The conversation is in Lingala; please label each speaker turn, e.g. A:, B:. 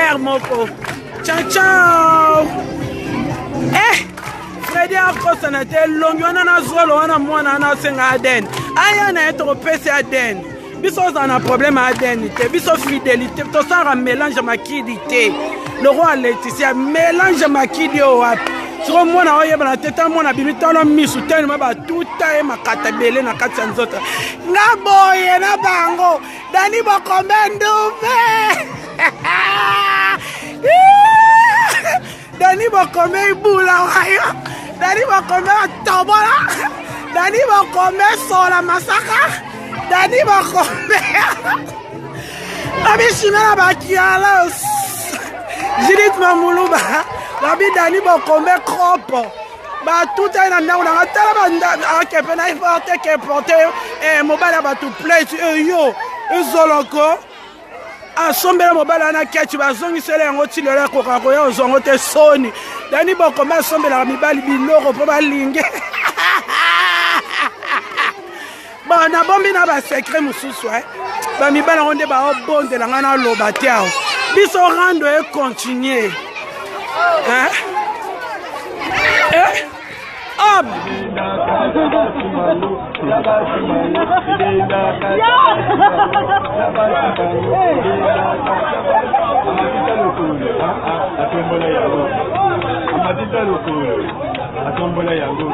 A: frère moko. Ciao ciao. Freddy akosa na te longi wana na zolo wana mwana na senga Aden. Aya na eto pese Aden. Biso na problème Aden te. Biso fidélité. To sara mélange makidi te. Le roi Laetitia mélange makidi o wapi. Siko mwana oye bana teta mwana bimitalo misu teni maba tuta e makata bele na kati nzota. Na boye na bango. Dani bokombendume. Dani bakome ibula wayo. Dani bakome tobola. Dani bakome sola masaka. Dani bakome. Abi shimela bakiala. Judith Mamuluba. Abi Dani bakome kropo. Ba tout un na na tala ba kepe na forte ke porter mobile ba to play yo. Ezoloko. Asombela mobala na kechi bazongisela yango tilele koka koya ozongo te soni Dani bokoma asombela mibali biloko po balinge bana bombi na ba secret mususu ba mibala onde ba obondela ngana loba te awo biso rando e continuer Ab
B: atombola yango